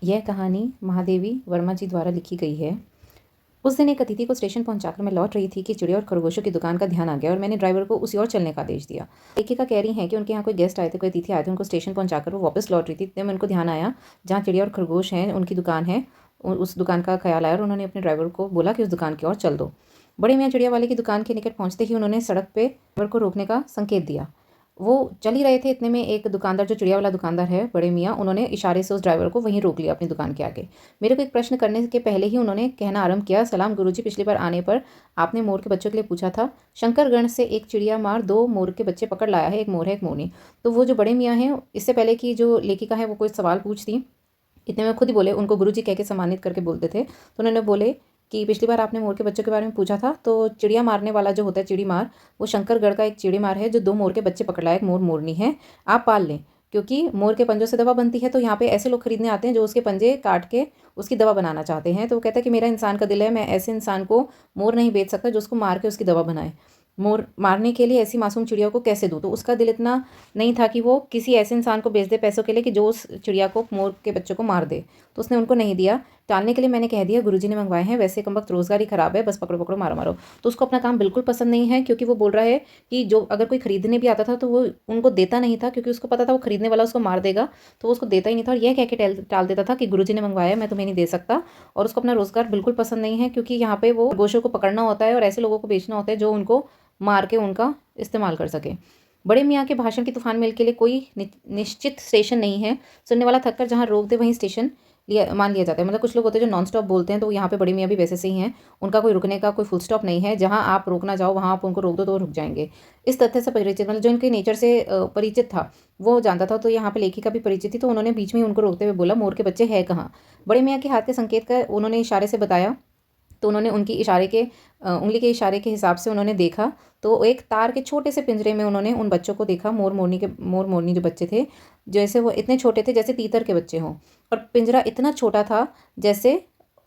यह कहानी महादेवी वर्मा जी द्वारा लिखी गई है। उस दिन एक अतिथि को स्टेशन पहुंचाकर मैं लौट रही थी कि चिड़िया और खरगोशों की दुकान का ध्यान आ गया और मैंने ड्राइवर को उसी ओर चलने का आदेश दिया। लेखिका कह रही हैं कि उनके यहाँ कोई गेस्ट आए थे, कोई अतिथि आए थे, उनको स्टेशन पहुंचाकर वो वापस लौट रही थी। इतने में उनको ध्यान आया जहाँ चिड़िया और खरगोश हैं उनकी दुकान है, उस दुकान का ख्याल आया और उन्होंने अपने ड्राइवर को बोला कि उस दुकान की ओर चल दो। बड़े मियाँ चिड़िया वाले की दुकान के निकट पहुँचते ही उन्होंने सड़क पर ड्राइवर को रोकने का संकेत दिया। वो चल ही रहे थे, इतने में एक दुकानदार, जो चिड़िया वाला दुकानदार है, बड़े मियाँ, उन्होंने इशारे से उस ड्राइवर को वहीं रोक लिया अपनी दुकान के आगे। मेरे को एक प्रश्न करने के पहले ही उन्होंने कहना आरंभ किया, सलाम गुरुजी, पिछली बार आने पर आपने मोर के बच्चों के लिए पूछा था। शंकरगढ़ से एक चिड़िया मार 2 मोर के बच्चे पकड़ लाया है, एक मोर है एक मोरनी। तो वो जो बड़े मियाँ हैं, इससे पहले कि जो लेखिका है वो कोई सवाल पूछती, इतने में खुद ही बोले, उनको गुरुजी कह के सम्मानित करके बोलते थे, तो उन्होंने बोले कि पिछली बार आपने मोर के बच्चों के बारे में पूछा था, तो चिड़िया मारने वाला जो होता है चिड़ी मार, वो शंकरगढ़ का एक चिड़ी मार है जो 2 मोर के बच्चे पकड़ लाया, एक मोर मोरनी है, आप पाल लें। क्योंकि मोर के पंजों से दवा बनती है, तो यहाँ पे ऐसे लोग खरीदने आते हैं जो उसके पंजे काट के उसकी दवा बनाना चाहते हैं। तो वो कहता है कि मेरा इंसान का दिल है, मैं ऐसे इंसान को मोर नहीं बेच सकता जो उसको मार के उसकी दवा बनाए। मोर मारने के लिए ऐसी मासूम चिड़िया को कैसे दूँ? तो उसका दिल इतना नहीं था कि वो किसी ऐसे इंसान को बेच दे पैसों के लिए कि जो उस चिड़िया को, मोर के बच्चों को मार दे। तो उसने उनको नहीं दिया। टालने के लिए मैंने कह दिया, गुरुजी ने मंगवाए हैं, वैसे कम वक्त रोज़गार ही ख़राब है, बस पकड़ो पकड़ो मारो मारो। तो उसको अपना काम बिल्कुल पसंद नहीं है, क्योंकि वो बोल रहा है कि जो अगर कोई खरीदने भी आता था तो वो उनको देता नहीं था, क्योंकि उसको पता था वो खरीदने वाला उसको मार देगा, तो वो उसको देता ही नहीं था। और यह कह के टाल देता था कि गुरुजी ने मंगवाया है, मैं तुम्हें नहीं दे सकता। और उसको अपना रोज़गार बिल्कुल पसंद नहीं है, क्योंकि यहाँ पे वो गोशों को पकड़ना होता है और ऐसे लोगों को बेचना होता है जो उनको मार के उनका इस्तेमाल कर सके। बड़े मियाँ के भाषण की तूफान मेल के लिए कोई निश्चित स्टेशन नहीं है। सुनने वाला थक कर जहाँ रोक दे वहीं स्टेशन मान लिया जाता है। मतलब कुछ लोग होते हैं जो नॉन स्टॉप बोलते हैं, तो यहाँ पे बड़े मियाँ भी वैसे से ही हैं। उनका कोई रुकने का कोई फुल स्टॉप नहीं है। जहाँ आप रोकना चाहो वहाँ आप उनको रोक दो तो वो रुक जाएंगे। इस तथ्य से परिचित, मतलब जो इनके नेचर से परिचित था वो जानता था। तो यहाँ पे लेखिका भी परिचित थी, तो उन्होंने बीच में ही उनको रोकते हुए बोला, मोर के बच्चे है कहाँ? बड़े मियाँ के हाथ के संकेत का उन्होंने इशारे से बताया, तो उन्होंने उनकी इशारे के उंगली के इशारे के हिसाब से उन्होंने देखा, तो एक तार के छोटे से पिंजरे में उन्होंने उन बच्चों को देखा, मोर मोरनी जो बच्चे थे, जैसे वो इतने छोटे थे जैसे तीतर के बच्चे हों। और पिंजरा इतना छोटा था जैसे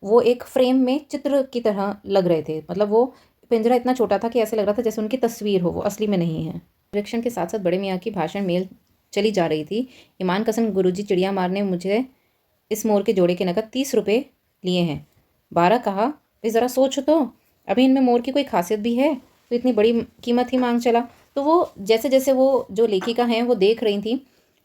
वो एक फ्रेम में चित्र की तरह लग रहे थे। मतलब वो पिंजरा इतना छोटा था कि ऐसे लग रहा था जैसे उनकी तस्वीर हो, वो असली में नहीं है। निरीक्षण के साथ साथ बड़े मियाँ की भाषण मेल चली जा रही थी। ईमान कसम गुरुजी, चिड़िया मार ने मुझे इस मोर के जोड़े के नकद 30 रुपये लिए हैं। 12 कहा, वे ज़रा सोचो तो, अभी इनमें मोर की कोई खासियत भी है तो इतनी बड़ी कीमत ही मांग चला। तो वो जैसे जैसे वो जो लेखिका हैं वो देख रही थी,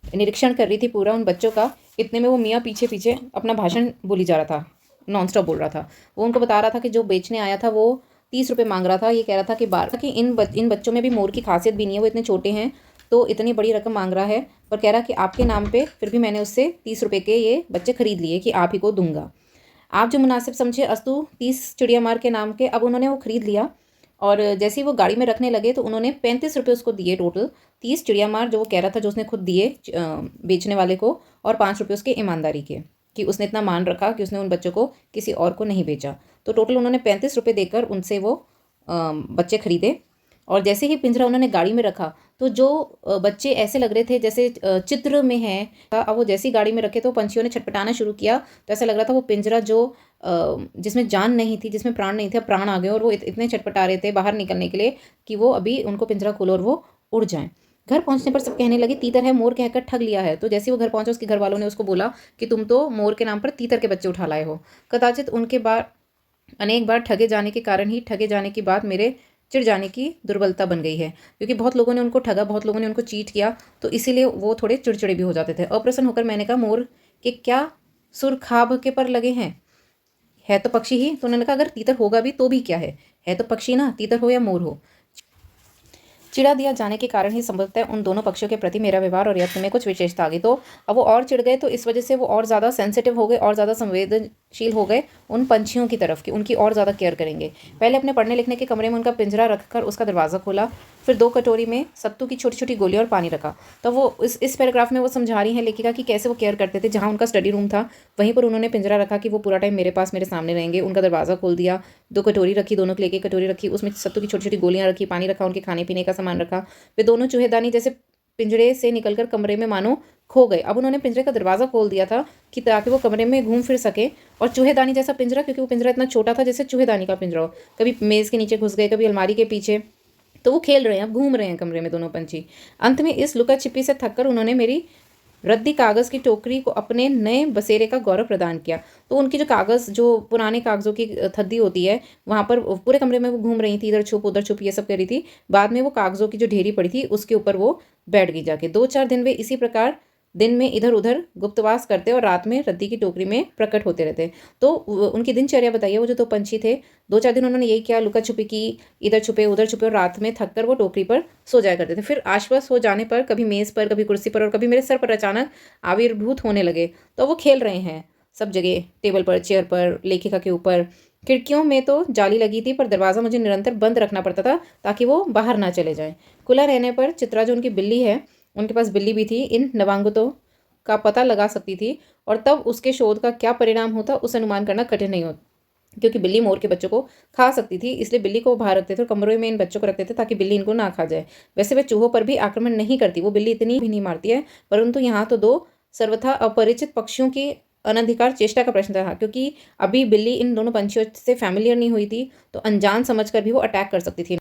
निरीक्षण कर रही थी पूरा उन बच्चों का, इतने में वो मियाँ पीछे पीछे अपना भाषण बोली जा रहा था, नॉन स्टॉप बोल रहा था। वो उनको बता रहा था कि जो बेचने आया था वो 30 रुपये मांग रहा था। ये कह रहा था कि इन बच्चों में भी मोर की खासियत भी नहीं है, वो इतने छोटे हैं तो इतनी बड़ी रकम मांग रहा है, पर कह रहा कि आपके नाम पे फिर भी मैंने उससे 30 रुपये के ये बच्चे खरीद लिए कि आप ही को दूंगा, आप जो मुनासिब समझे। अस्तु 30 चिड़िया मार के नाम के। अब उन्होंने वो खरीद लिया और जैसे ही वो गाड़ी में रखने लगे तो उन्होंने 35 रुपये उसको दिए टोटल। 30 चिड़िया मार जो वो कह रहा था, जो उसने खुद दिए बेचने वाले को, और 5 रुपये उसके ईमानदारी के, कि उसने इतना मान रखा कि उसने उन बच्चों को किसी और को नहीं बेचा। तो टोटल उन्होंने 35 रुपये देकर उनसे वो बच्चे खरीदे। और जैसे ही पिंजरा उन्होंने गाड़ी में रखा तो जो बच्चे ऐसे लग रहे थे जैसे चित्र में हैं, अब वो जैसी गाड़ी में रखे तो पंछियों ने छटपटाना शुरू किया। तो ऐसा लग रहा था वो पिंजरा जो जिसमें जान नहीं थी, जिसमें प्राण नहीं थे, अब प्राण आ गए और वो इतने छटपटा रहे थे बाहर निकलने के लिए कि वो अभी उनको पिंजरा खोलो और वो उड़ जाएं। घर पहुंचने पर सब कहने लगे, तीतर है, मोर कहकर ठग लिया है। तो जैसे वो घर पहुंचा उसके घर वालों ने उसको बोला कि तुम तो मोर के नाम पर तीतर के बच्चे उठा लाए हो। कदाचित उनके बाद अनेक बार ठगे जाने के कारण ही ठगे जाने की बात मेरे चिढ़ जाने की दुर्बलता बन गई है, क्योंकि बहुत लोगों ने उनको ठगा, बहुत लोगों ने उनको चीट किया, तो इसीलिए वो थोड़े चिड़चिड़े भी हो जाते थे। अप्रसन्न होकर मैंने कहा, मोर के क्या सुर खाब के पर लगे हैं, है तो पक्षी ही। तो उन्होंने कहा, अगर तीतर होगा भी तो भी क्या है तो पक्षी ना, तीतर हो या मोर हो। चिढ़ा दिया जाने के कारण ही संभवतः उन दोनों पक्षियों के प्रति मेरा व्यवहार और यत्न में कुछ विशेषता आ गई। तो अब वो और चिढ़ गए, तो इस वजह से वो और ज़्यादा सेंसिटिव हो गए और ज़्यादा संवेदनशील हो गए उन पंछियों की तरफ, कि उनकी और ज़्यादा केयर करेंगे। पहले अपने पढ़ने लिखने के कमरे में उनका पिंजरा रखकर उसका दरवाज़ा खोला, फिर 2 कटोरी में सत्तू की छोटी छोटी गोलियाँ और पानी रखा। तो वो इस पैराग्राफ में वो समझा रही हैं लेखिका कि कैसे वो केयर करते थे। जहाँ उनका स्टडी रूम था वहीं पर उन्होंने पिंजरा रखा कि वो पूरा टाइम मेरे पास, मेरे सामने रहेंगे। उनका दरवाज़ा खोल दिया, 2 कटोरी रखी, दोनों के लिए एक कटोरी रखी, उसमें सत्तू की छोटी छोटी गोलियाँ रखी, पानी रखा, उनके खाने पीने का सामान रखा। वे दोनों चूहेदानी जैसे पिंजरे से निकलकर कमरे में मानो खो गए। अब उन्होंने पिंजरे का दरवाज़ा खोल दिया था कि ताकि वो कमरे में घूम फिर सके। और चूहेदानी जैसा पिंजरा, क्योंकि वो पिंजरा इतना छोटा था जैसे चूहेदानी का पिंजरा हो, कभी मेज़ के नीचे घुस गए, कभी अलमारी के पीछे, तो वो खेल रहे हैं, अब घूम रहे हैं कमरे में दोनों पंछी। अंत में इस लुका छिपी से थककर उन्होंने मेरी रद्दी कागज़ की टोकरी को अपने नए बसेरे का गौरव प्रदान किया। तो उनकी जो कागज़, जो पुराने कागज़ों की थद्दी होती है, वहाँ पर पूरे कमरे में वो घूम रही थी, इधर छुप उधर छुप ये सब कर रही थी। बाद में वो कागज़ों की जो ढेरी पड़ी थी उसके ऊपर वो बैठ गई जाके। 2-4 दिन वे इसी प्रकार दिन में इधर-उधर गुप्तवास करते और रात में रद्दी की टोकरी में प्रकट होते रहते। तो उनकी दिनचर्या बताइए, वो जो 2 पंछी थे, 2-4 दिन उन्होंने यही किया, लुका-छुपी की, इधर छुपे, उधर छुपे और रात में थक कर वो टोकरी पर सो जाया करते थे। फिर आश्वस्त हो जाने पर कभी मेज़ पर, कभी कुर्सी पर और कभी मेरे सर पर अचानक आविर्भूत होने लगे। तो वो खेल रहे हैं सब जगह, टेबल पर, चेयर पर, लेखिका के ऊपर। खिड़कियों में तो जाली लगी थी पर दरवाज़ा मुझे निरंतर बंद रखना पड़ता था ताकि वो बाहर ना चले जाएँ। खुला रहने पर चित्रा, जो उनकी बिल्ली है, उनके पास बिल्ली भी थी, इन नवांगतों का पता लगा सकती थी और तब उसके शोध का क्या परिणाम होता उसे अनुमान करना कठिन नहीं होता, क्योंकि बिल्ली मोर के बच्चों को खा सकती थी, इसलिए बिल्ली को बाहर रखते थे और कमरे में इन बच्चों को रखते थे ताकि बिल्ली इनको ना खा जाए। वैसे वे चूहों पर भी आक्रमण नहीं करती, वो बिल्ली इतनी भी नहीं मारती है, परंतु यहाँ तो 2 सर्वथा अपरिचित पक्षियों की अनधिकार चेष्टा का प्रश्न था, क्योंकि अभी बिल्ली इन दोनों पंछियों से फ़ैमिलियर नहीं हुई थी, तो अनजान समझकर भी वो अटैक कर सकती थी।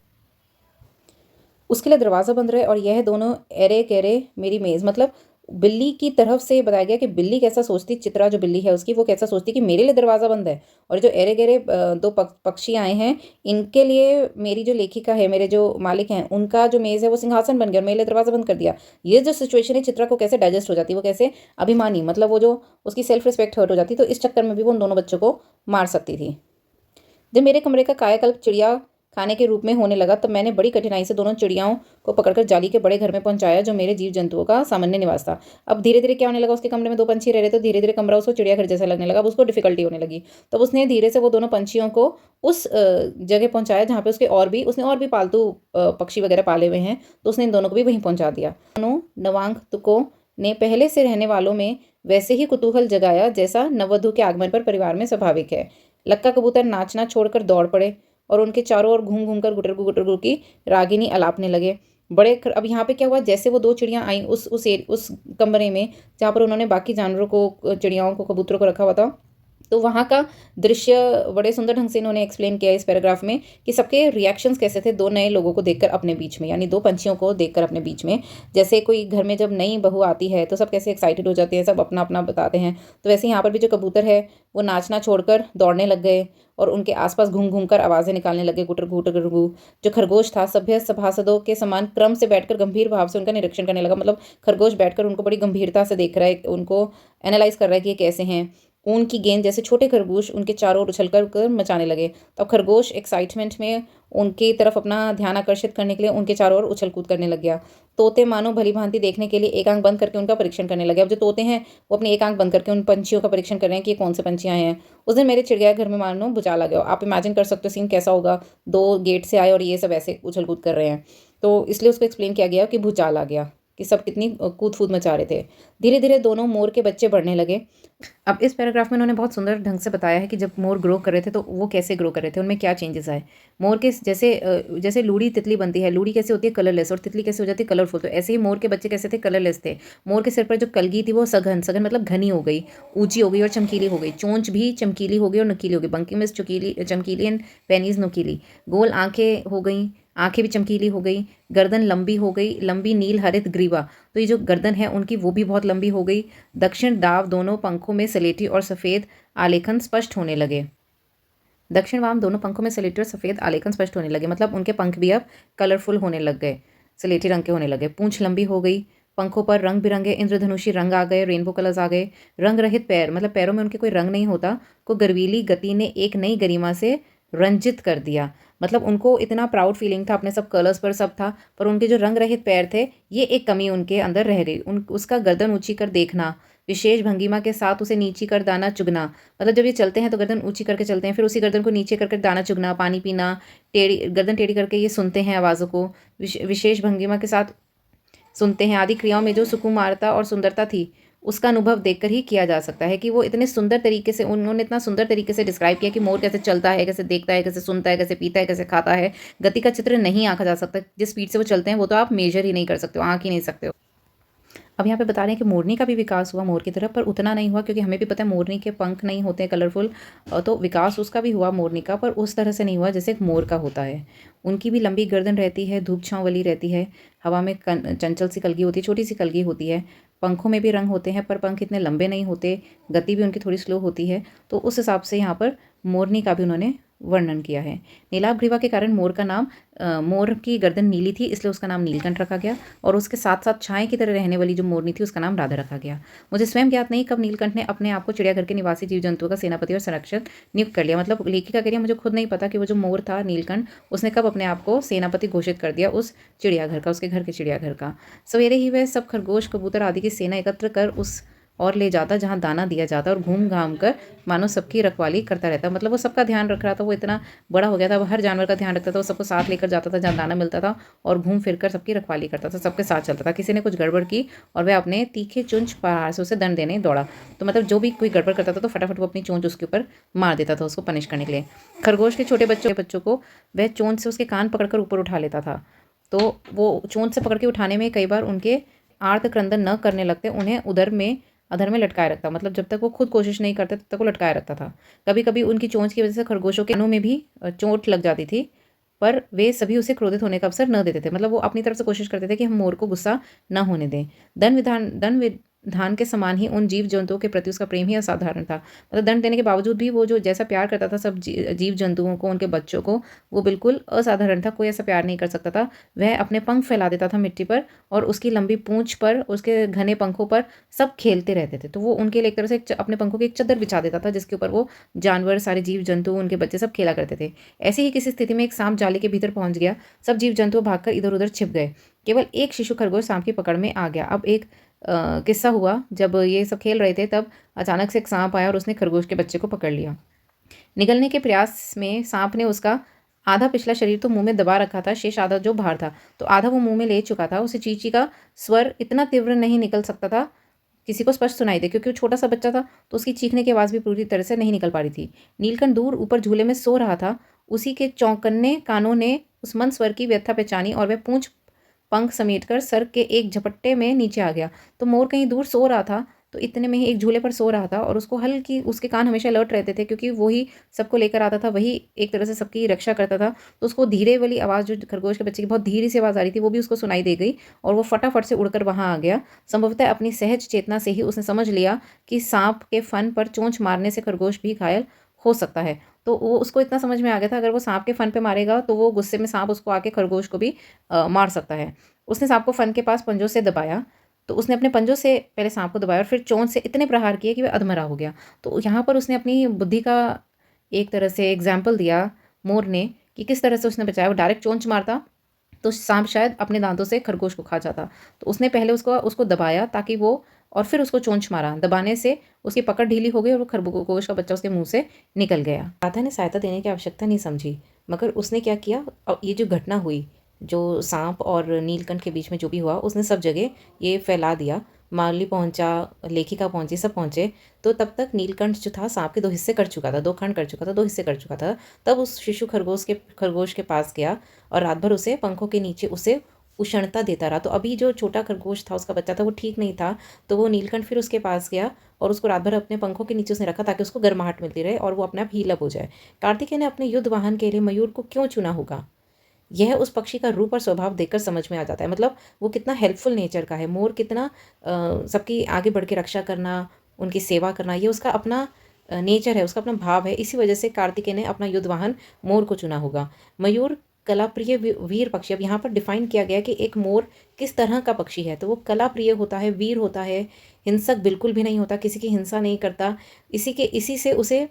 उसके लिए दरवाज़ा बंद रहे और यह दोनों एरे-गहरे मेरी मेज़, मतलब बिल्ली की तरफ से बताया गया कि बिल्ली कैसा सोचती, चित्रा जो बिल्ली है उसकी, वो कैसा सोचती कि मेरे लिए दरवाज़ा बंद है, और जो एरे-गहरे 2 पक्षी आए हैं, इनके लिए मेरी जो लेखिका है, मेरे जो मालिक हैं, उनका जो मेज़ है वो सिंहासन बन गया और मेरे लिए दरवाज़ा बंद कर दिया। ये जो सिचुएशन है, चित्रा को कैसे डाइजेस्ट हो जाती, वो कैसे अभिमानी, मतलब वो जो उसकी सेल्फ रिस्पेक्ट हर्ट हो जाती, तो इस चक्कर में भी वो उन दोनों बच्चों को मार सकती थी। जब मेरे कमरे का कायाकल्प चिड़िया खाने के रूप में होने लगा, तब मैंने बड़ी कठिनाई से दोनों चिड़ियाओं को पकड़कर जाली के बड़े घर में पहुंचाया, जो मेरे जीव जंतुओं का सामान्य निवास था। अब धीरे धीरे क्या होने लगा, उसके कमरे में 2 पंछी रह रहे, तो धीरे धीरे कमरा उसको चिड़ियाघर जैसा लगने लगा। अब उसको डिफिकल्टी होने लगी, तब उसने धीरे से वो दोनों पंछियों को उस जगह पहुंचाया जहाँ पे उसने और भी पालतू पक्षी वगैरह पाले हुए हैं, तो उसने इन दोनों को भी वहीं पहुंचा दिया। दोनों नवांगतुकों ने पहले से रहने वालों में वैसे ही कुतूहल जगाया जैसा नववधु के आगमन पर परिवार में स्वाभाविक है। लक्का कबूतर नाचना छोड़कर दौड़ पड़े और उनके चारों ओर घूम घूम कर गुटर की रागिनी अलापने लगे। अब यहाँ पे क्या हुआ, जैसे वो 2 चिड़ियाँ आई उस कमरे में जहाँ पर उन्होंने बाकी जानवरों को, चिड़ियाओं को, कबूतरों को रखा हुआ था, तो वहाँ का दृश्य बड़े सुंदर ढंग से इन्होंने एक्सप्लेन किया इस पैराग्राफ में कि सबके रिएक्शंस कैसे थे 2 नए लोगों को देखकर अपने बीच में, यानी 2 पंछियों को देखकर अपने बीच में। जैसे कोई घर में जब नई बहू आती है तो सब कैसे एक्साइटेड हो जाते हैं, सब अपना अपना बताते हैं, तो वैसे यहाँ पर भी जो कबूतर है वो नाचना छोड़कर दौड़ने लग गए और उनके आसपास घूम घूम कर आवाज़ें निकालने लगे, गुटर गुटर गु। जो खरगोश था सभ्य सभासदों के समान क्रम से बैठकर गंभीर भाव से उनका निरीक्षण करने लगा, मतलब खरगोश बैठकर उनको बड़ी गंभीरता से देख रहा है, उनको एनालाइज कर रहा है कि ये कैसे हैं। ऊन की गेंद जैसे छोटे खरगोश उनके चारों ओर उछलकर मचाने लगे। तब खरगोश एक्साइटमेंट में उनकी तरफ अपना ध्यान आकर्षित करने के लिए उनके चारों ओर उछल कूद करने लग गया। तोते मानो भली भांति देखने के लिए एक आंख बंद करके उनका परीक्षण करने लगे। अब जो तोते हैं वो अपनी एक आंख बंद करके उन पंछियों का परीक्षण कर रहे हैं कि ये कौन से पंछी आए हैं। उस दिन मेरे चिड़ियाघर में मानो भूचाल आ गया। आप इमेजिन कर सकते हो सीन कैसा होगा, 2 गेट से आए और ये सब ऐसे उछल कूद कर रहे हैं। तो इसलिए उसको एक्सप्लेन किया गया कि भूचाल आ गया, कि सब कितनी कूद फूद मचा रहे थे। धीरे धीरे दोनों मोर के बच्चे बढ़ने लगे। अब इस पैराग्राफ में उन्होंने बहुत सुंदर ढंग से बताया है कि जब मोर ग्रो कर रहे थे तो वो कैसे ग्रो कर रहे थे, उनमें क्या चेंजेस आए। मोर के जैसे लूड़ी तितली बनती है, लूड़ी कैसे होती है कलरलेस और तितली कैसे हो जाती है कलरफुल, तो ऐसे ही मोर के बच्चे कैसे थे, कलरलेस थे। मोर के सिर पर जो कलगी थी वो सघन सघन मतलब घनी हो गई, ऊंची हो गई और चमकीली हो गई। चोंच भी चमकीली हो गई और नुकीली हो गई। बंकी मिस चमकीली एंड पेनीज नुकीली। गोल आंखें हो गई, आंखें भी चमकीली हो गई। गर्दन लंबी हो गई, लंबी नील हरित ग्रीवा, तो ये जो गर्दन है उनकी वो भी बहुत लंबी हो गई। दक्षिण दाव दोनों पंखों में सलेटी और सफ़ेद आलेखन स्पष्ट होने लगे। दक्षिण वाम दोनों पंखों में सलेटी और सफ़ेद आलेखन स्पष्ट होने लगे, मतलब उनके पंख भी अब कलरफुल होने लग गए, सलेटी रंग के होने लगे। पूंछ लंबी हो गई, पंखों पर रंग बिरंगे इंद्रधनुषी रंग आ गए, रेनबो कलर्स आ गए। रंग रहित पैर, मतलब पैरों में उनके कोई रंग नहीं होता, को गर्वीली गति ने एक नई गरिमा से रंजित कर दिया। मतलब उनको इतना प्राउड फीलिंग था, अपने सब कलर्स पर सब था, पर उनके जो रंग रहित पैर थे ये एक कमी उनके अंदर रह गई। उसका गर्दन ऊंची कर देखना, विशेष भंगिमा के साथ उसे नीची कर दाना चुगना, मतलब जब ये चलते हैं तो गर्दन ऊंची करके चलते हैं, फिर उसी गर्दन को नीचे करके दाना चुगना, पानी पीना, गर्दन टेढ़ी करके ये सुनते हैं आवाज़ों को, विशेष भंगिमा के साथ सुनते हैं आदि क्रियाओं में जो सुकुमारता और सुंदरता थी उसका अनुभव देखकर ही किया जा सकता है कि वो इतने सुंदर तरीके से, उन्होंने इतना सुंदर तरीके से डिस्क्राइब किया कि मोर कैसे चलता है, कैसे देखता है, कैसे सुनता है, कैसे पीता है, कैसे खाता है। गति का चित्र नहीं आंका जा सकता, जिस स्पीड से वो चलते हैं वो तो आप मेजर ही नहीं कर सकते हो, आंक ही नहीं सकते हो। अब यहाँ पे बता रहे हैं कि मोरनी का भी विकास हुआ मोर की तरफ, पर उतना नहीं हुआ, क्योंकि हमें भी पता है मोरनी के पंख नहीं होते हैं कलरफुल, तो विकास उसका भी हुआ मोरनी का, पर उस तरह से नहीं हुआ जैसे एक मोर का होता है। उनकी भी लंबी गर्दन रहती है, धूप छांव वाली रहती है, हवा में चंचल सी कलगी होती है, छोटी सी कलगी होती है, पंखों में भी रंग होते हैं, पर पंख इतने लंबे नहीं होते, गति भी उनकी थोड़ी स्लो होती है। तो उस हिसाब से यहाँ पर मोरनी का भी उन्होंने वर्णन किया है। नीलाभ ग्रीवा के कारण मोर का नाम मोर की गर्दन नीली थी, इसलिए उसका नाम नीलकंठ रखा गया, और उसके साथ साथ छाए की तरह रहने वाली जो मोरनी थी उसका नाम राधा रखा गया। मुझे स्वयं ज्ञात नहीं कब नीलकंठ ने अपने आप को चिड़ियाघर के निवासी जीव जंतुओं का सेनापति और संरक्षक नियुक्त कर लिया। मतलब लेखिका कह रही है मुझे खुद नहीं पता कि वो जो मोर था नीलकंठ, उसने कब अपने आप को सेनापति घोषित कर दिया उस चिड़ियाघर का, उसके घर के चिड़ियाघर का। सवेरे ही वह सब खरगोश, कबूतर आदि की सेना एकत्र कर उस और ले जाता जहाँ दाना दिया जाता, और घूम घाम कर मानो सबकी रखवाली करता रहता। मतलब वो सबका ध्यान रख रहा था, वो इतना बड़ा हो गया था, वो हर जानवर का ध्यान रखता था, वो सबको साथ लेकर जाता था जहाँ दाना मिलता था, और घूम फिर कर सबकी रखवाली करता था, सबके साथ चलता था। किसी ने कुछ गड़बड़ की और वह अपने तीखे चुंच प्रहार से उसे दंड देने दौड़ा। तो मतलब जो भी कोई गड़बड़ करता था तो फटाफट वो अपनी चोंच उसके ऊपर मार देता था, उसको पनिश करने के लिए। खरगोश के छोटे बच्चों को वह चोंच से उसके कान पकड़कर ऊपर उठा लेता था। तो वो चोंच से पकड़ के उठाने में कई बार उनके आर्त क्रंदन न करने लगते, उन्हें अधर में लटकाए रखता। मतलब जब तक वो खुद कोशिश नहीं करते तब तक वो लटकाए रखता था। कभी कभी उनकी चोंच की वजह से खरगोशों के कानों में भी चोट लग जाती थी, पर वे सभी उसे क्रोधित होने का अवसर न देते थे। मतलब वो अपनी तरफ से कोशिश करते थे कि हम मोर को गुस्सा न होने दें। दंड विधान के समान ही उन जीव जंतुओं के प्रति उसका प्रेम ही असाधारण था। मतलब दंड देने के बावजूद भी वो जो जैसा प्यार करता था सब जीव जंतुओं को, उनके बच्चों को, वो बिल्कुल असाधारण था। कोई ऐसा प्यार नहीं कर सकता था। वह अपने पंख फैला देता था मिट्टी पर, और उसकी लंबी पूंछ पर, उसके घने पंखों पर सब खेलते रहते थे। तो वो उनके लिए एक तरह से अपने पंखों की एक चादर बिछा देता था, जिसके ऊपर वो जानवर, सारे जीव जंतु, उनके बच्चे सब खेला करते थे। ऐसी ही किसी स्थिति में एक सांप जाली के भीतर पहुंच गया। सब जीव जंतु भागकर इधर उधर छिप गए। केवल एक शिशु खरगोश सांप की पकड़ में आ गया। अब एक किस्सा हुआ, जब ये सब खेल रहे थे तब अचानक से एक सांप आया और उसने खरगोश के बच्चे को पकड़ लिया। निगलने के प्रयास में सांप ने उसका आधा पिछला शरीर तो मुंह में दबा रखा था, शेष आधा जो बाहर था तो आधा वो मुंह में ले चुका था। उसे चींची का स्वर इतना तीव्र नहीं निकल सकता था किसी को स्पष्ट सुनाई दे, क्योंकि वो छोटा सा बच्चा था, तो उसकी चीखने की आवाज़ भी पूरी तरह से नहीं निकल पा रही थी। नीलकंठ दूर ऊपर झूले में सो रहा था। उसी के चौंकन्ने कानों ने उस मंद स्वर की व्यथा पहचानी, और वह पूंछ पंख समेटकर सर के एक झपट्टे में नीचे आ गया। तो मोर कहीं दूर सो रहा था, तो इतने में ही एक झूले पर सो रहा था, और उसको हल्की, उसके कान हमेशा अलर्ट रहते थे, क्योंकि वही सबको लेकर आता था, वही एक तरह से सबकी रक्षा करता था। तो उसको धीरे वाली आवाज़, जो खरगोश के बच्चे की बहुत धीरे सी आवाज़ आ रही थी, वो भी उसको सुनाई दे गई, और वो फटाफट से उड़कर वहाँ आ गया। संभवतः अपनी सहज चेतना से ही उसने समझ लिया कि सांप के फन पर चोंच मारने से खरगोश भी घायल हो सकता है। तो वो उसको इतना समझ में आ गया था, अगर वो सांप के फन पे मारेगा तो वो गुस्से में सांप उसको आके खरगोश को भी मार सकता है। उसने सांप को फन के पास पंजों से दबाया। तो उसने अपने पंजों से पहले सांप को दबाया और फिर चोंच से इतने प्रहार किए कि वह अधमरा हो गया। तो यहाँ पर उसने अपनी बुद्धि का एक तरह से एग्जाम्पल दिया मोर ने, कि किस तरह से उसने बचाया। वो डायरेक्ट चोंच मारता तो सांप शायद अपने दांतों से खरगोश को खा जाता। तो उसने पहले उसको दबाया ताकि वो, और फिर उसको चोंच मारा। दबाने से उसकी पकड़ ढीली हो गई और वो खरगोश का बच्चा उसके मुंह से निकल गया। राधा ने सहायता देने की आवश्यकता नहीं समझी, मगर उसने क्या किया, ये जो घटना हुई, जो सांप और नीलकंठ के बीच में जो भी हुआ, उसने सब जगह ये फैला दिया। माली पहुंचा, लेखिका पहुंची, सब पहुंचे। तो तब तक नीलकंठ जो था सांप के दो हिस्से कर चुका था, दो खंड कर चुका था, दो हिस्से कर चुका था। तब उस शिशु खरगोश के पास गया और रात भर उसे पंखों के नीचे उसे उष्णता देता रहा। तो अभी जो छोटा खरगोश था, उसका बच्चा था, वो ठीक नहीं था। तो वो नीलकंठ फिर उसके पास गया और उसको रात भर अपने पंखों के नीचे उसने रखा, ताकि उसको गर्माहट मिलती रहे और वो अपने आप हील अप हो जाए। कार्तिकेय ने अपने युद्ध वाहन के लिए मयूर को क्यों चुना होगा, यह उस पक्षी का रूप और स्वभाव देखकर समझ में आ जाता है। मतलब वो कितना हेल्पफुल नेचर का है। मोर कितना सबकी आगे बढ़ के रक्षा करना, उनकी सेवा करना, ये उसका अपना नेचर है, उसका अपना भाव है। इसी वजह से कार्तिकेय ने अपना युद्ध वाहन मोर को चुना होगा। मयूर कलाप्रिय वीर पक्षी। अब यहाँ पर डिफाइन किया गया कि एक मोर किस तरह का पक्षी है। तो वो कलाप्रिय होता है, वीर होता है, हिंसक बिल्कुल भी नहीं होता, किसी की हिंसा नहीं करता। इसी से उसे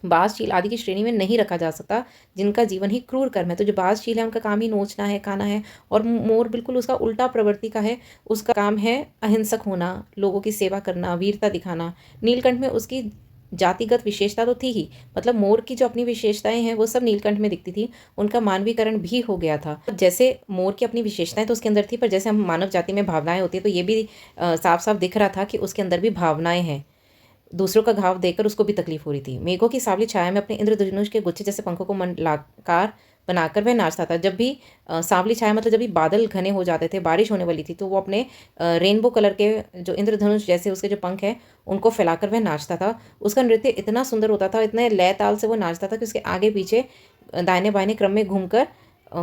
बाजशील आदि की श्रेणी में नहीं रखा जा सकता, जिनका जीवन ही क्रूर कर्म है। तो जो बाजशील है उनका काम ही नोचना है, खाना है, और मोर बिल्कुल उसका उल्टा प्रवृत्ति का है। उसका काम है अहिंसक होना, लोगों की सेवा करना, वीरता दिखाना। नीलकंठ में उसकी जातिगत विशेषता तो थी ही, मतलब मोर की जो अपनी विशेषताएं हैं वो सब नीलकंठ में दिखती थी। उनका मानवीकरण भी हो गया था। जैसे मोर की अपनी विशेषताएं तो उसके अंदर थी, पर जैसे हम मानव जाति में भावनाएं होती है, तो ये भी साफ साफ दिख रहा था कि उसके अंदर भी भावनाएं हैं। दूसरों का घाव देखकर उसको भी तकलीफ हो रही थी। मेघों की सावली छाया में अपने इंद्रधनुष के गुच्छे जैसे पंखों को मंडलाकार बनाकर वह नाचता था। जब भी सांवली छाया, मतलब जब भी बादल घने हो जाते थे, बारिश होने वाली थी, तो वो अपने रेनबो कलर के जो इंद्रधनुष जैसे उसके जो पंख हैं उनको फैलाकर वह नाचता था। उसका नृत्य इतना सुंदर होता था, इतने लय ताल से वो नाचता था कि उसके आगे पीछे दाहिने बाहिने क्रम में घूमकर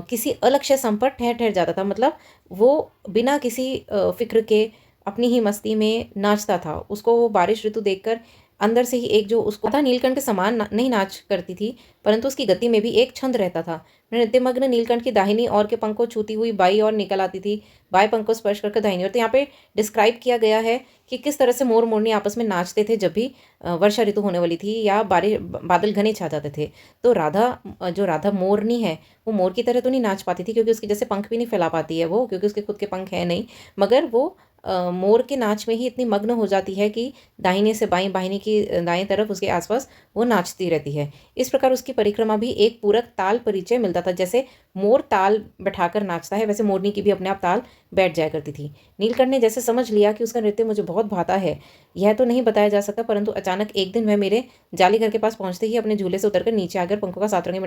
किसी अलक्ष्य सम पर ठहर ठहर जाता था। मतलब वो बिना किसी फिक्र के अपनी ही मस्ती में नाचता था। उसको वो बारिश ऋतु देखकर अंदर से ही एक जो उसको था नीलकंठ के समान नहीं नाच करती थी, परंतु उसकी गति में भी एक छंद रहता था। नृत्यमग्न नीलकंठ की दाहिनी ओर के पंख को छूती हुई बाई ओर निकल आती थी, बाएं पंख को स्पर्श करके दाहिनी ओर। तो यहाँ पे डिस्क्राइब किया गया है कि किस तरह से मोर मोरनी आपस में नाचते थे जब भी वर्षा ऋतु होने वाली थी या बादल घने छा जाते थे। तो राधा जो राधा मोरनी है वो मोर की तरह तो नहीं नाच पाती थी, क्योंकि उसके जैसे पंख भी नहीं फैला पाती है वो, क्योंकि उसके खुद के पंख है नहीं। मगर वो मोर के नाच में ही इतनी मग्न हो जाती है कि दाहिने से बाईं, बाहिनी की दाएं तरफ उसके आसपास वो नाचती रहती है। इस प्रकार उसकी परिक्रमा भी एक पूरक ताल परिचय मिलता था। जैसे मोर ताल बैठाकर नाचता है, वैसे मोरनी की भी अपने आप ताल बैठ जाया करती थी। नीलकंठ ने जैसे समझ लिया कि उसका नृत्य मुझे बहुत भाता है, यह तो नहीं बताया जा सकता, परंतु अचानक एक दिन वह मेरे जाली घर के पास पहुंचते ही अपने झूले से उतरकर नीचे आकर पंखों का सातरंगी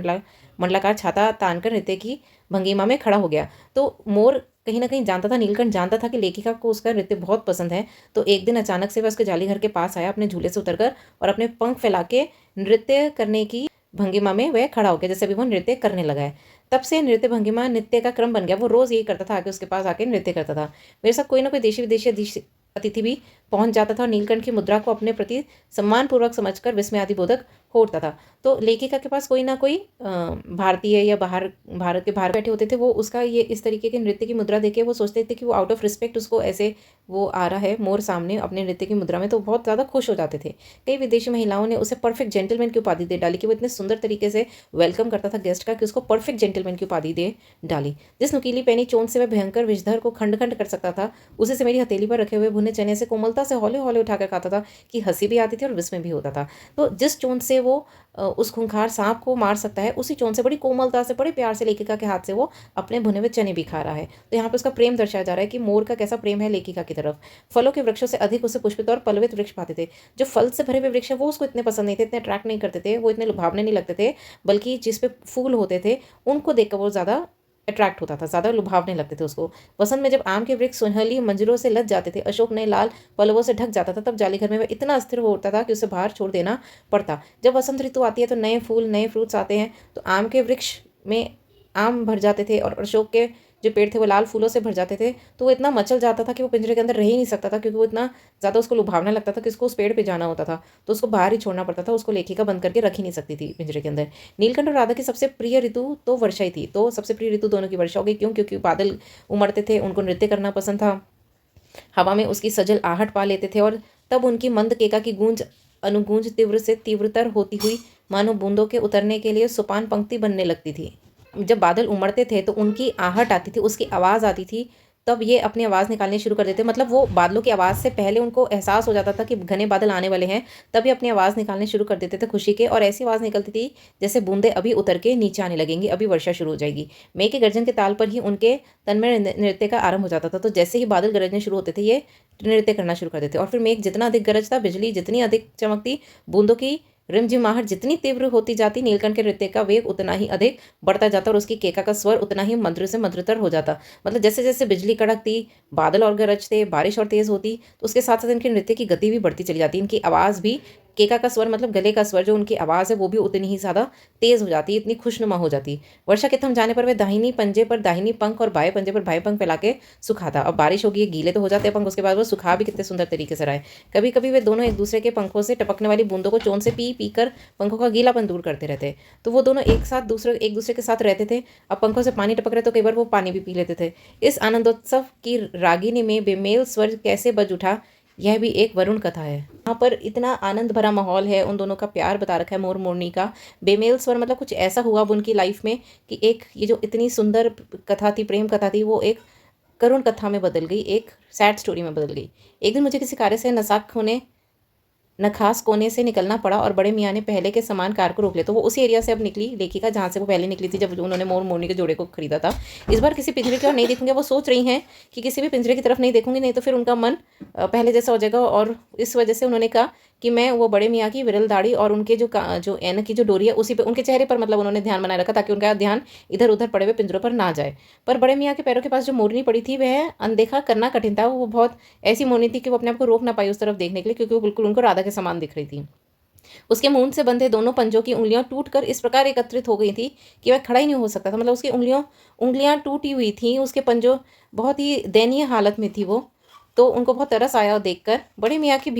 मंडलाकार छाता तानकर नृत्य की भंगिमा में खड़ा हो गया। तो मोर कहीं ना कहीं जानता था, नीलकंठ जानता था कि लेखिका को उसका नृत्य बहुत पसंद है। तो एक दिन अचानक से वह उसके जाली घर के पास आया अपने झूले से उतरकर, और अपने पंख फैला के नृत्य करने की भंगिमा में वह खड़ा हो गया, जैसे अभी वो नृत्य करने लगा है। तब से नृत्य भंगिमा नृत्य का क्रम बन गया। वो रोज़ यही करता था, आके उसके पास आके नृत्य करता था। मेरे साथ कोई ना कोई देशी विदेशी अतिथि भी पहुंच जाता था और नीलकंठ की मुद्रा को अपने प्रति सम्मानपूर्वक समझकर विस्मय आदि बोधक हो उठता था। तो लेखिका के पास कोई ना कोई भारतीय या बाहर भारत के बाहर बैठे होते थे, वो उसका ये इस तरीके के नृत्य की मुद्रा देखे वो सोचते थे कि वो आउट ऑफ रिस्पेक्ट उसको ऐसे वो आ रहा है मोर सामने अपने नृत्य की मुद्रा में, तो बहुत ज़्यादा खुश हो जाते थे। कई विदेशी महिलाओं ने उसे परफेक्ट जेंटलमैन की उपाधि दे डाली कि वो इतने सुंदर तरीके से वेलकम करता था गेस्ट का कि उसको परफेक्ट जेंटलमैन की उपाधि दे डाली। जिस नुकीली पैनी चोंच से वह भयंकर विषधर को खंड खंड कर सकता था, उसे से मेरी हथेली पर रखे हुए भुने चने से कोमलता से हौले हौले उठाकर खाता था कि हंसी भी आती थी और विस्मय भी होता था। तो जिस चोंच से वो उस खूंखार सांप को मार सकता है, उसी चोंच से बड़ी कोमलता से बड़े प्यार से लेखिका के हाथ से वो अपने भुने हुए चने भी खा रहा है। तो यहाँ पे उसका प्रेम दर्शाया जा रहा है कि मोर का कैसा प्रेम है लेखिका की तरफ। फलों के वृक्षों से अधिक उसे पुष्पित और पल्लवित वृक्ष पाते थे। जो फल से भरे हुए वृक्ष है वो उसको इतने पसंद नहीं थे, इतने अट्रैक्ट नहीं करते थे, वो इतने लुभावने नहीं लगते थे, बल्कि जिस पे फूल होते थे उनको देखकर वो ज़्यादा अट्रैक्ट होता था, ज़्यादा लुभावने लगते थे उसको। वसंत में जब आम के वृक्ष सुनहली मंजरों से लद जाते थे, अशोक नए लाल पल्लवों से ढक जाता था, तब जाली घर में वह इतना अस्थिर हो उठता था कि उसे बाहर छोड़ देना पड़ता। जब वसंत ऋतु आती है तो नए फूल नए फ्रूट्स आते हैं, तो आम के वृक्ष में आम भर जाते थे और अशोक के जो पेड़ थे वो लाल फूलों से भर जाते थे। तो वो इतना मचल जाता था कि वो पिंजरे के अंदर रह ही नहीं सकता था, क्योंकि वो इतना ज़्यादा उसको लुभावना लगता था कि उसको उस पेड़ पे जाना होता था, तो उसको बाहर ही छोड़ना पड़ता था। उसको लेखिका बंद करके रख ही नहीं सकती थी पिंजरे के अंदर। नीलकंठ और राधा की सबसे प्रिय ऋतु तो वर्षा ही थी। तो सबसे प्रिय ऋतु दोनों की वर्षा हो गई। क्यों? क्योंकि बादल उमड़ते थे, उनको नृत्य करना पसंद था, हवा में उसकी सजल आहट पा लेते थे, और तब उनकी मंद केका की गूंज अनुगूंज तीव्र से तीव्रतर होती हुई मानो बूंदों के उतरने के लिए सोपान पंक्ति बनने लगती थी। जब बादल उमड़ते थे तो उनकी आहट आती थी, उसकी आवाज़ आती थी, तब ये अपनी आवाज़ निकालनी शुरू कर देते। मतलब वो बादलों की आवाज़ से पहले उनको एहसास हो जाता था कि घने बादल आने वाले हैं, तभी अपनी आवाज़ निकालने शुरू कर देते थे खुशी के, और ऐसी आवाज़ निकलती थी जैसे बूंदे अभी उतर के नीचे आने लगेंगी, अभी वर्षा शुरू हो जाएगी। मेघ के गर्जन के ताल पर ही उनके तन में नृत्य का आरंभ हो जाता था। तो जैसे ही बादल गरजने शुरू होते थे ये नृत्य करना शुरू कर देते, और फिर मेघ जितना अधिक गरजता, बिजली जितनी अधिक चमकती, बूंदों की रिमझिमाहट जितनी तीव्र होती जाती, नीलकंठ के नृत्य का वेग उतना ही अधिक बढ़ता जाता और उसकी केका का स्वर उतना ही मधुर से मधुरतर हो जाता। मतलब जैसे जैसे बिजली कड़कती, बादल और गरजते, बारिश और तेज होती, तो उसके साथ साथ इनके नृत्य की गति भी बढ़ती चली जाती। इनकी आवाज़ भी, केका का स्वर मतलब गले का स्वर, जो उनकी आवाज़ है वो भी उतनी ही ज़्यादा तेज़ हो जाती, इतनी खुशनुमा हो जाती। वर्षा के थम जाने पर वह दाहिनी पंजे पर दाहिनी पंख और बाएं पंजे पर बाएं पंख फैला के सुखाता। अब बारिश होगी, ये गीले तो हो जाते हैं पंख, उसके बाद वो सुखा भी कितने सुंदर तरीके से रहा है। कभी कभी वे दोनों एक दूसरे के पंखों से टपकने वाली बूंदों को चोंच से पी पी कर पंखों का गीलापन दूर करते रहते। तो वो दोनों एक दूसरे के साथ रहते थे। अब पंखों से पानी टपक रहे तो कई बार वो पानी भी पी लेते थे। इस आनंदोत्सव की रागिनी में बेमेल स्वर कैसे बज उठा, यह भी एक वरुण कथा है। यहाँ पर इतना आनंद भरा माहौल है, उन दोनों का प्यार बता रखा है मोर मोरनी का। बेमेल स्वर मतलब कुछ ऐसा हुआ अब उनकी लाइफ में कि एक ये जो इतनी सुंदर कथा थी, प्रेम कथा थी, वो एक करुण कथा में बदल गई, एक सैड स्टोरी में बदल गई। एक दिन मुझे किसी कार्य से नखास कोने से निकलना पड़ा और बड़े मियाँ ने पहले के समान कार को रोक लिया। तो वो उसी एरिया से अब निकली लेखिका जहाँ से वो पहले निकली थी जब उन्होंने मोर मोरनी के जोड़े को खरीदा था। इस बार किसी पिंजरे की ओर नहीं देखूंगी। वो सोच रही हैं कि किसी भी पिंजरे की तरफ नहीं देखूंगी, नहीं तो फिर उनका मन पहले जैसा हो जाएगा। और इस वजह से उन्होंने कहा कि मैं वो बड़े मियाँ की विरल दाढ़ी और उनके जो एन की जो डोरी है उसी पे उनके चेहरे पर मतलब उन्होंने ध्यान बनाए रखा, ताकि उनका ध्यान इधर उधर पड़े हुए पिंजरों पर ना जाए। पर बड़े मियाँ के पैरों के पास जो मोरनी पड़ी थी वह अनदेखा करना कठिन था। वो बहुत ऐसी मोरनी थी कि वो अपने आप को रोक ना पाई उस तरफ देखने के लिए, क्योंकि वो बिल्कुल उनको राधा के समान दिख रही थी। उसके मुंह से बंधे दोनों पंजों की उंगलियां टूटकर इस प्रकार एकत्रित हो गई थी कि वह खड़ा ही नहीं हो सकता था। मतलब उसकी उंगलियां टूटी हुई थी, उसके पंजों बहुत ही दयनीय हालत में थी वो। तो उनको बहुत तरस आया देखकर। बड़े मियाँ की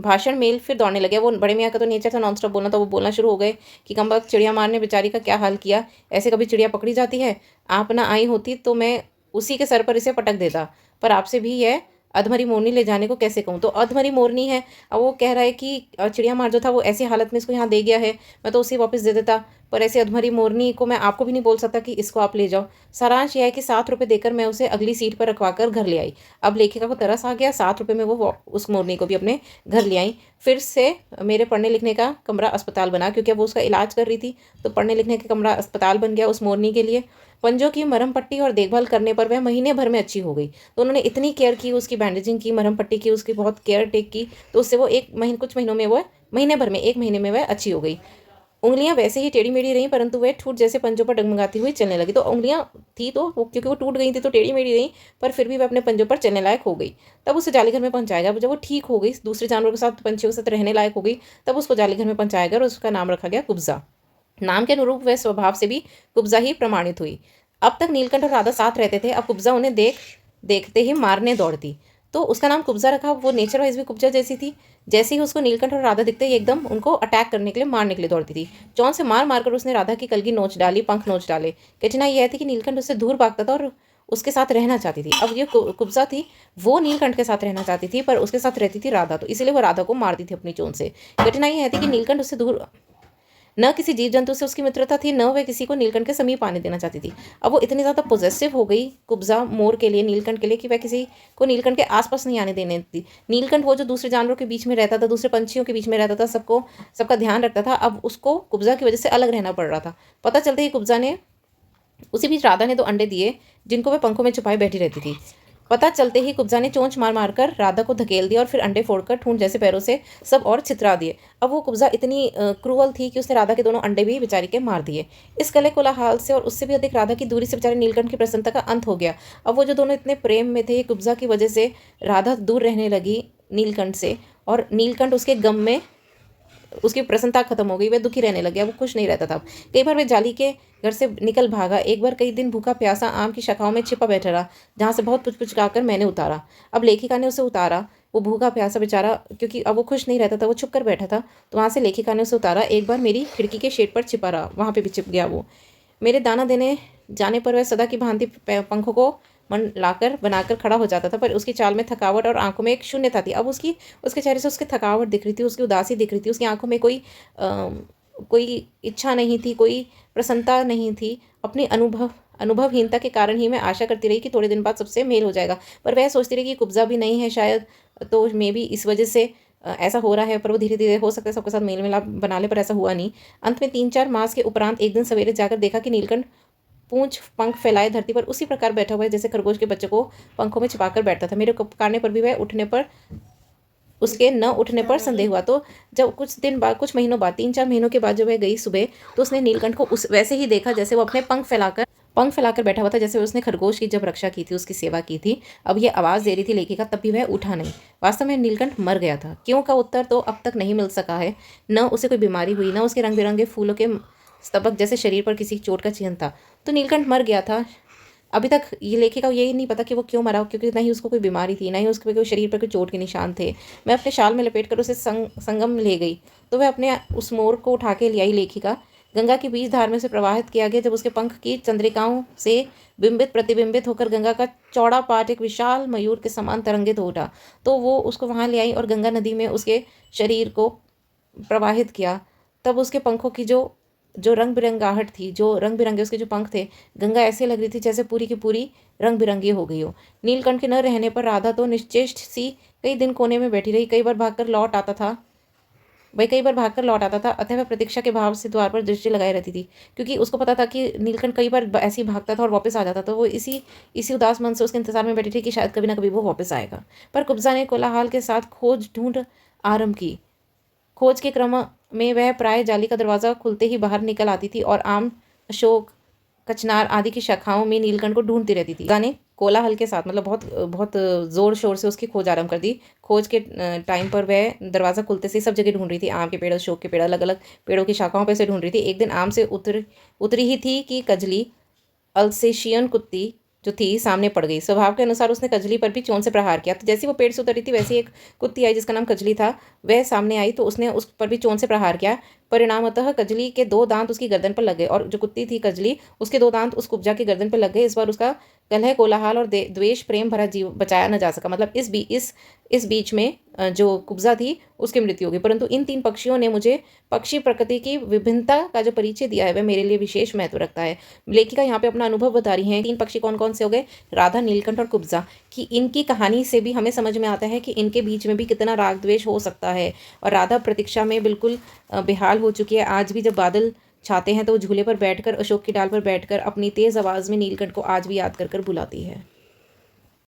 भाषण मेल फिर दौड़ने लगे। वो बड़े मियाँ का तो नेचर था नॉन स्टॉप बोलना, तो वो बोलना शुरू हो गए कि कमबख्त चिड़िया मार ने बेचारी का क्या हाल किया, ऐसे कभी चिड़िया पकड़ी जाती है, आप ना आई होती तो मैं उसी के सर पर इसे पटक देता, पर आपसे भी यह अधमरी मोरनी ले जाने को कैसे कहूँ। तो अधमरी मोरनी है, अब वो कह रहा है कि चिड़िया मार जो था वो ऐसी हालत में इसको यहाँ दे गया है, मैं तो उसे वापस दे देता, पर ऐसे अधमरी मोरनी को मैं आपको भी नहीं बोल सकता कि इसको आप ले जाओ। सारांश यह है कि 7 रुपये देकर मैं उसे अगली सीट पर रखवा कर घर ले आई। अब लेखिका को तरस आ गया, 7 रुपये में वो उस मोरनी को भी अपने घर ले आई। फिर से मेरे पढ़ने लिखने का कमरा अस्पताल बना, क्योंकि अब वो उसका इलाज कर रही थी, तो पढ़ने लिखने का कमरा अस्पताल बन गया उस मोरनी के लिए। पंजों की मरहम पट्टी और देखभाल करने पर वह महीने भर में अच्छी हो गई। तो उन्होंने इतनी केयर की, उसकी बैंडेजिंग की, मरहम पट्टी की, उसकी बहुत केयर टेक की, तो उससे वो कुछ महीनों में वो महीने भर में 1 महीने में वह अच्छी हो गई। उंगलियां वैसे ही टेढ़ी मेढ़ी रहीं, परंतु वह ठूठ जैसे पंजों पर डगमगाती हुई चलने लगी। तो उंगलियां थी तो क्योंकि वो टूट गई थी तो टेढ़ी मेढ़ी रहीं, पर फिर भी वह अपने पंजों पर चलने लायक हो गई। तब उसे जालीघर में पहुंचाया गया। जब वो ठीक हो गई, दूसरे जानवरों के साथ, पंछियों के साथ रहने लायक हो गई, तब उसको जालीघर में पहुंचाया गया और उसका नाम रखा गया कुब्जा। नाम के अनुरूप वह स्वभाव से भी कुब्जा ही प्रमाणित हुई। अब तक नीलकंठ और राधा साथ रहते थे, अब कुब्जा उन्हें देखते ही मारने दौड़ती, तो उसका नाम कुब्जा रखा। वो नेचर वाइज भी कुब्जा जैसी थी। जैसे ही उसको नीलकंठ और राधा दिखते ही एकदम उनको अटैक करने के लिए, मारने के लिए दौड़ती थी। चौन से मार मारकर उसने राधा की कलगी नोच डाली, पंख नोच डाले। कठिनाई यह थी कि नीलकंठ उससे दूर भागता था और उसके साथ रहना चाहती थी। अब ये कुब्जा थी, वो नीलकंठ के साथ रहना चाहती थी, पर उसके साथ रहती थी राधा, तो इसलिए वो राधा को मारती थी अपनी चोंच से। कठिनाई यह थी कि नीलकंठ उससे दूर, न किसी जीव जंतु से उसकी मित्रता थी, न वह किसी को नीलकंठ के समीप आने देना चाहती थी। अब वो इतनी ज़्यादा पोजेसिव हो गई कुब्जा मोर के लिए, नीलकंठ के लिए, कि वह किसी को नीलकंठ के आसपास नहीं आने देने थी। नीलकंठ वो जो दूसरे जानवरों के बीच में रहता था, दूसरे पंछियों के बीच में रहता था, सबका ध्यान रखता था, अब उसको कुब्जा की वजह से अलग रहना पड़ रहा था। पता चलते ही कुब्जा ने, उसी बीच राधा ने 2 अंडे दिए जिनको वह पंखों में छुपाए बैठी रहती थी। पता चलते ही कुब्जा ने चोंच मार मारकर राधा को धकेल दिया और फिर अंडे फोड़कर ठूंठ जैसे पैरों से सब और छितरा दिए। अब वो कुब्जा इतनी क्रूअल थी कि उसने राधा के दोनों अंडे भी बेचारी के मार दिए। इस कले कोलाहल से और उससे भी अधिक राधा की दूरी से बेचारे नीलकंठ की प्रसन्नता का अंत हो गया। अब वो जो दोनों इतने प्रेम में थे, कुब्जा की वजह से राधा दूर रहने लगी नीलकंठ से, और नीलकंठ उसके गम में, उसकी प्रसन्नता खत्म हो गई, वह दुखी रहने लग गया, वो खुश नहीं रहता था। कई बार वह जाली के घर से निकल भागा। एक बार कई दिन भूखा प्यासा आम की शाखाओं में छिपा बैठा रहा, जहाँ से बहुत पुचपुचकाकर मैंने उतारा। अब लेखिका ने उसे उतारा, वो भूखा प्यासा बेचारा, क्योंकि अब वो खुश नहीं रहता था, वो छुप कर बैठा था, तो वहाँ से लेखिका ने उसे उतारा। एक बार मेरी खिड़की के शेड पर छिपा रहा, वहाँ पर भी छिप गया वो। मेरे दाना देने जाने पर वह सदा की भांति पंखों को मन लाकर बनाकर खड़ा हो जाता था, पर उसकी चाल में थकावट और आंखों में एक शून्यता थी। अब उसके चेहरे से उसकी थकावट दिख रही थी, उसकी उदासी दिख रही थी, उसकी आंखों में कोई इच्छा नहीं थी, कोई प्रसन्नता नहीं थी। अपनी अनुभवहीनता के कारण ही मैं आशा करती रही कि थोड़े दिन बाद सबसे मेल हो जाएगा, पर वह सोचती रही कि कुब्जा भी नहीं है शायद, तो मे भी इस वजह से ऐसा हो रहा है। पर वो धीरे धीरे हो सकता है सबके साथ मेल मिलाप बना ले, पर ऐसा हुआ नहीं। अंत में 3-4 मास के उपरांत एक दिन सवेरे जाकर देखा कि नीलकंठ पूंछ पंख फैलाए धरती पर उसी प्रकार बैठा हुआ है जैसे खरगोश के बच्चे को पंखों में छिपाकर बैठता था। मेरे पुकारने पर भी वह उसके न उठने पर संदेह हुआ। तो जब कुछ महीनों बाद, 3-4 महीनों के बाद जब वह गई सुबह, तो उसने नीलकंठ को वैसे ही देखा जैसे वो अपने पंख फैलाकर बैठा हुआ था, जैसे उसने खरगोश की जब रक्षा की थी, उसकी सेवा की थी। अब ये आवाज़ दे रही थी लेखिका, तब भी वह उठा नहीं। वास्तव में नीलकंठ मर गया था। क्यों का उत्तर तो अब तक नहीं मिल सका है। न उसे कोई बीमारी हुई, न उसके रंग बिरंगे फूलों के स्तबक जैसे शरीर पर किसी चोट का चिन्ह था। तो नीलकंठ मर गया था। अभी तक ये लेखिका को यही नहीं पता कि वो क्यों मरा, क्योंकि ना ही उसको कोई बीमारी थी, ना ही उसके कोई शरीर पर कोई चोट के निशान थे। मैं अपने शाल में लपेट कर उसे संगम ले गई, तो वह अपने उस मोर को उठा के ले आई। लेखिका, गंगा की बीज धार में से प्रवाहित किया गया, जब उसके पंख की चंद्रिकाओं से बिंबित प्रतिबिंबित होकर गंगा का चौड़ा पाट एक विशाल मयूर के समान तरंगित हो उठा, तो वो उसको वहाँ ले आई और गंगा नदी में उसके शरीर को प्रवाहित किया। तब उसके पंखों की जो रंग बिरंगाहट थी, जो रंग बिरंगे उसके जो पंख थे, गंगा ऐसे लग रही थी जैसे पूरी की पूरी रंग बिरंगी हो गई हो। नीलकंठ के न रहने पर राधा तो निश्चेष्ट सी कई दिन कोने में बैठी रही। कई बार भागकर लौट आता था, अतः वह प्रतीक्षा के भाव से द्वार पर दृष्टि लगाए रहती थी, क्योंकि उसको पता था कि नीलकंठ कई बार ऐसे ही भागता था और वापस आ जाता, तो वो इसी उदास मन से उसके इंतजार में बैठी थी कि शायद कभी ना कभी वो वापस आएगा। पर कुब्जा ने कोलाहल के साथ खोज ढूंढ आरंभ की। खोज के क्रम में वह प्राय जाली का दरवाज़ा खुलते ही बाहर निकल आती थी और आम, अशोक, कचनार आदि की शाखाओं में नीलकंठ को ढूंढती रहती थी। गाने कोलाहल के साथ, मतलब बहुत बहुत ज़ोर शोर से उसकी खोज आरंभ कर दी। खोज के टाइम पर वह दरवाज़ा खुलते से सब जगह ढूंढ रही थी, आम के पेड़, अशोक के पेड़, अलग अलग पेड़ों की शाखाओं पर से ढूंढ रही थी। एक दिन आम से उतरी ही थी कि कजली, अल्सेशियन कुत्ती, जो थी सामने पड़ गई। स्वभाव के अनुसार उसने कजली पर भी चोंच से प्रहार किया। तो जैसे वो पेड़ से उतरी थी वैसे एक कुत्ती आई जिसका नाम कजली था, वह सामने आई तो उसने उस पर भी चोंच से प्रहार किया। परिणामतः कजली के 2 दांत उसकी गर्दन पर लग गए और जो कुत्ती थी कजली, उसके 2 दांत उस कुब्जा की गर्दन पर लग गए। इस बार उसका कलह, कोलाहल और द्वेष प्रेम भरा जीव बचाया न जा सका। मतलब इस बीच में जो कुब्जा थी उसकी मृत्यु हो गई। परंतु इन 3 पक्षियों ने मुझे पक्षी प्रकृति की विभिन्नता का जो परिचय दिया है वह मेरे लिए विशेष महत्व रखता है। लेखिका यहाँ पे अपना अनुभव बता रही हैं। 3 पक्षी कौन कौन से हो गए? राधा, नीलकंठ और कुब्जा। कि इनकी कहानी से भी हमें समझ में आता है कि इनके बीच में भी कितना राग द्वेष हो सकता है। और राधा प्रतीक्षा में बिल्कुल बेहाल हो चुकी है। आज भी जब बादल छाते हैं तो वो झूले पर बैठकर, अशोक की डाल पर बैठकर अपनी तेज़ आवाज़ में नीलकंठ को आज भी याद कर बुलाती है।